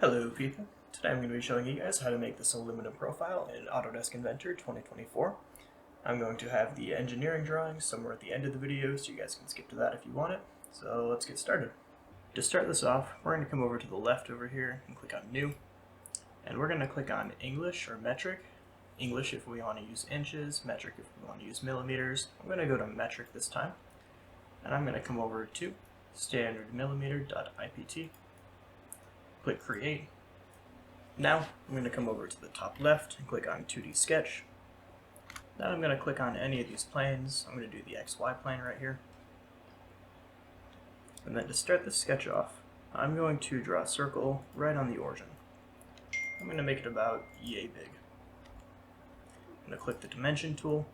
Hello people, today I'm going to be showing you guys how to make this aluminum profile in Autodesk Inventor 2024. I'm going to have the engineering drawing somewhere at the end of the video so you guys can skip to that if you want it. So let's get started. To start this off, we're going to come over to the left over here and click on New. And we're going to click on English or Metric. English if we want to use inches, metric if we want to use millimeters. I'm going to go to metric this time. And I'm going to come over to standard millimeter.ipt. Click Create. Now I'm going to come over to the top left and click on 2D Sketch. Then I'm going to click on any of these planes. I'm going to do the XY plane right here. And then to start the sketch off, I'm going to draw a circle right on the origin. I'm going to make it about yay big. I'm going to click the Dimension tool,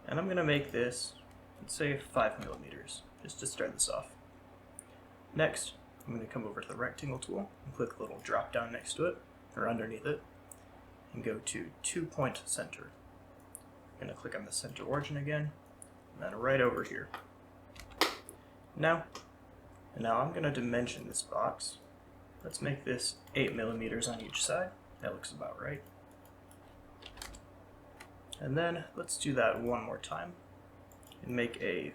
and I'm going to make this, let's say 5 millimeters, just to start this off. Next, I'm going to come over to the Rectangle tool and click the little drop down next to it, or underneath it, and go to 2-point center. I'm going to click on the center origin again, and then right over here. Now I'm going to dimension this box. Let's make this 8 millimeters on each side. That looks about right. And then let's do that one more time and make a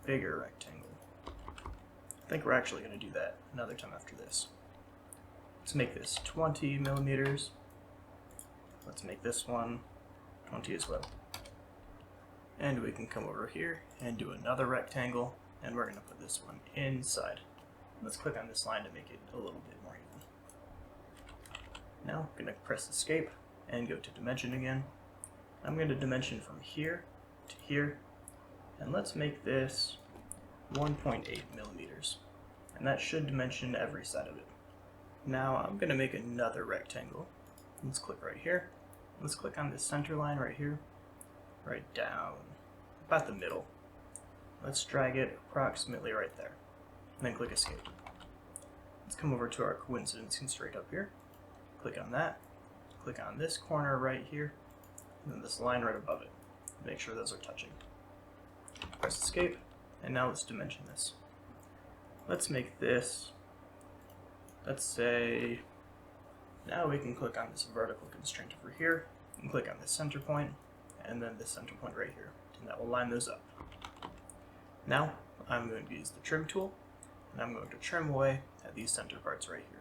bigger rectangle. I think we're actually going to do that another time after this. Let's make this 20 millimeters. Let's make this one 20 as well. And we can come over here and do another rectangle, and we're going to put this one inside. Let's click on this line to make it a little bit more even. Now I'm going to press Escape and go to Dimension again. I'm going to dimension from here to here, and let's make this 1.8 millimeters, and that should dimension every side of it. Now I'm going to make another rectangle. Let's click right here. Let's click on this center line right here, right down, about the middle. Let's drag it approximately right there, and then click Escape. Let's come over to our coincidence constraint up here. Click on that. Click on this corner right here, and then this line right above it. Make sure those are touching. Press Escape, and now let's dimension this. Let's make this, let's say, now we can click on this vertical constraint over here, and click on this center point, and then this center point right here, and that will line those up. Now, I'm going to use the Trim tool, and I'm going to trim away at these center parts right here.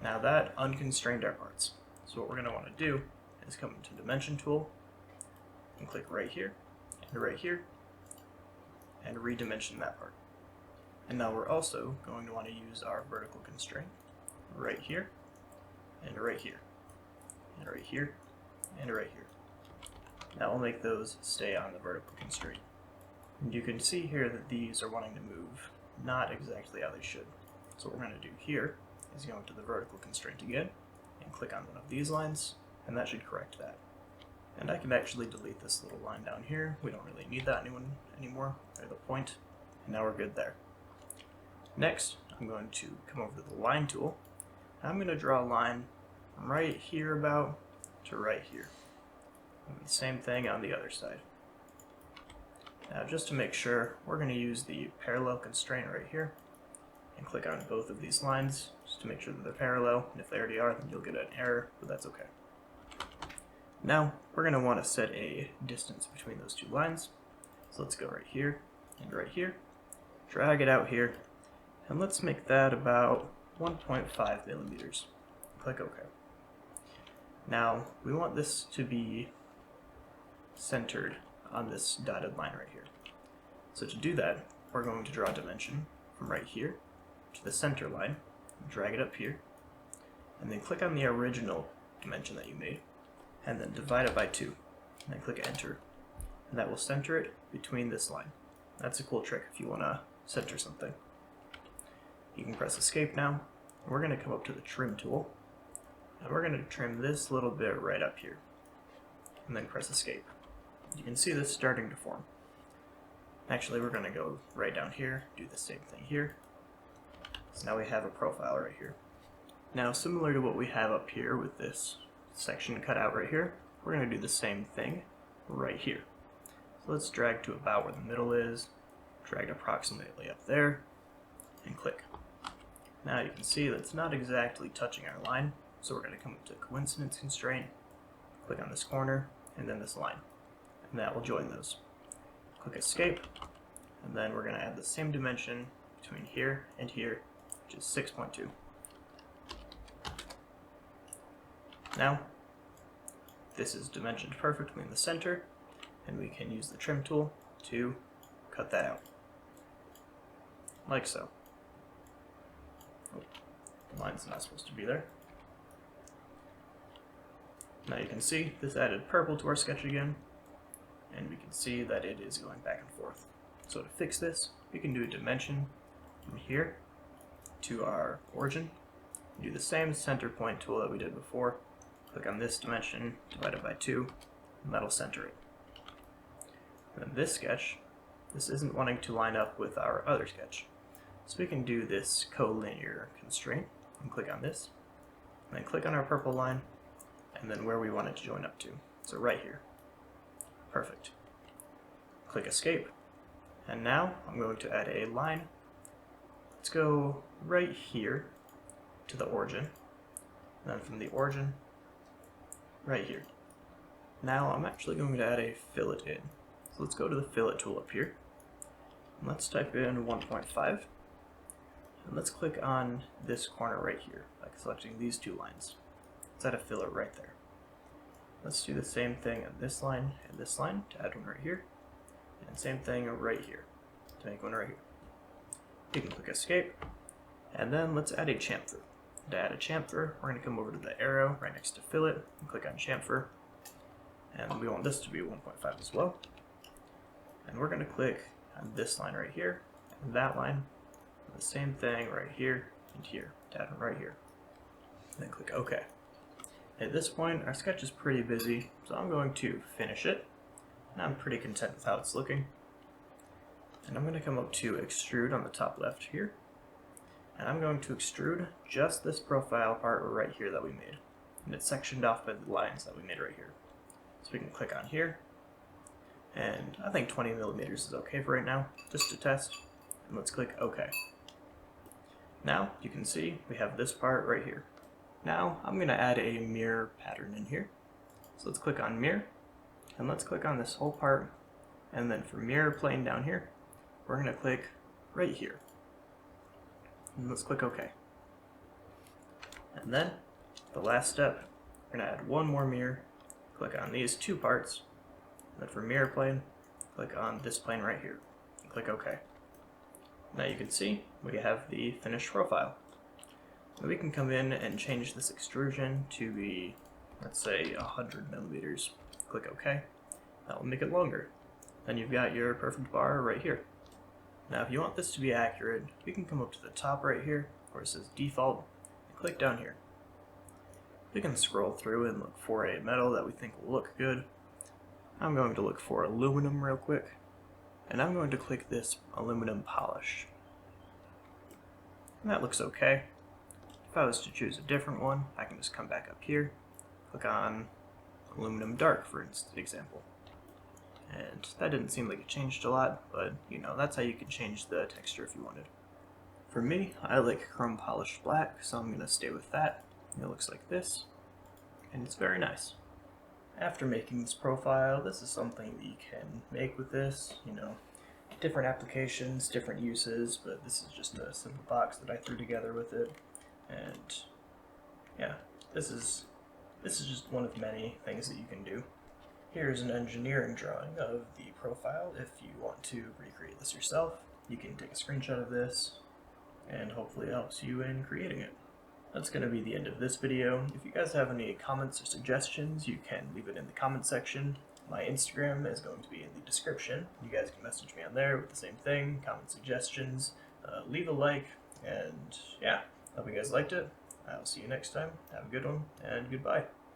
Now that unconstrained our parts. So what we're going to want to do is come into Dimension tool, and click right here, and redimension that part. And now we're also going to want to use our vertical constraint right here, and right here, and right here, and right here. That will make those stay on the vertical constraint. And you can see here that these are wanting to move not exactly how they should. So what we're going to do here is go into the vertical constraint again, and click on one of these lines, and that should correct that. And I can actually delete this little line down here. We don't really need that anymore, or the point, and now we're good there. Next, I'm going to come over to the Line tool. I'm going to draw a line from right here about to right here. And the same thing on the other side. Now just to make sure, we're going to use the parallel constraint right here, and click on both of these lines, just to make sure that they're parallel, and if they already are, then you'll get an error, but that's okay. Now, we're going to want to set a distance between those two lines. So let's go right here, and right here, drag it out here, and let's make that about 1.5 millimeters. Click OK. Now, we want this to be centered on this dotted line right here. So to do that, we're going to draw a dimension from right here to the center line, drag it up here, and then click on the original dimension that you made, and then divide it by 2, and then click Enter, and that will center it between this line. That's a cool trick if you want to center something. You can press Escape now, and we're going to come up to the Trim tool, and we're going to trim this little bit right up here, and then press Escape. You can see this starting to form. Actually, we're going to go right down here, do the same thing here. So now we have a profile right here. Now, similar to what we have up here with this section cut out right here, we're going to do the same thing right here. So let's drag to about where the middle is, drag approximately up there, and click. Now you can see that's not exactly touching our line, so we're going to come up to coincidence constraint, click on this corner, and then this line, and that will join those. Click escape, and then we're going to add the same dimension between here and here, which is 6.2. Now, this is dimensioned perfectly in the center, and we can use the trim tool to cut that out, like so. Oh, the line's not supposed to be there. Now you can see this added purple to our sketch again, and we can see that it is going back and forth. So to fix this, we can do a dimension from here to our origin, do the same center point tool that we did before, click on this dimension, divide it by 2, and that'll center it. And then this sketch, this isn't wanting to line up with our other sketch. So we can do this collinear constraint, and click on this, and then click on our purple line, and then where we want it to join up to. So right here. Perfect. Click escape, and now I'm going to add a line. Let's go right here to the origin, and then from the origin, right here. Now I'm actually going to add a fillet in. So let's go to the fillet tool up here, and let's type in 1.5, and let's click on this corner right here by selecting these two lines. Let's add a fillet right there. Let's do the same thing on this line and this line to add one right here, and same thing right here to make one right here. You can click escape, and then let's add a chamfer. To add a chamfer, we're going to come over to the arrow right next to fillet and click on chamfer, and we want this to be 1.5 as well. And we're going to click on this line right here and that line, and the same thing right here and here to add one right here. And then click OK. At this point, our sketch is pretty busy, so I'm going to finish it, and I'm pretty content with how it's looking. And I'm going to come up to extrude on the top left here, and I'm going to extrude just this profile part right here that we made, and it's sectioned off by the lines that we made right here. So we can click on here, and I think 20 millimeters is okay for right now, just to test, and let's click OK. Now you can see we have this part right here. Now I'm going to add a mirror pattern in here. So let's click on mirror, and let's click on this whole part, and then for mirror plane down here, we're going to click right here. And let's click OK. And then the last step, we're going to add one more mirror, click on these two parts, and then for mirror plane, click on this plane right here, and click OK. Now you can see we have the finished profile. We can come in and change this extrusion to be, let's say, 100 millimeters. Click OK. That will make it longer. Then you've got your perfect bar right here. Now if you want this to be accurate, we can come up to the top right here, where it says default, and click down here. We can scroll through and look for a metal that we think will look good. I'm going to look for aluminum real quick, and I'm going to click this aluminum polish. And that looks okay. If I was to choose a different one, I can just come back up here, click on aluminum dark for example. And that didn't seem like it changed a lot, but you know, that's how you can change the texture if you wanted. For me, I like chrome polished black, so I'm going to stay with that. It looks like this, and it's very nice. After making this profile, this is something that you can make with this, you know, different applications, different uses, but this is just a simple box that I threw together with it. And yeah, this is just one of many things that you can do. Here's an engineering drawing of the profile. If you want to recreate this yourself, you can take a screenshot of this, and hopefully it helps you in creating it. That's going to be the end of this video. If you guys have any comments or suggestions, you can leave it in the comment section. My Instagram is going to be in the description. You guys can message me on there with the same thing, comment suggestions, leave a like, and yeah. Hope you guys liked it. I'll see you next time. Have a good one, and goodbye.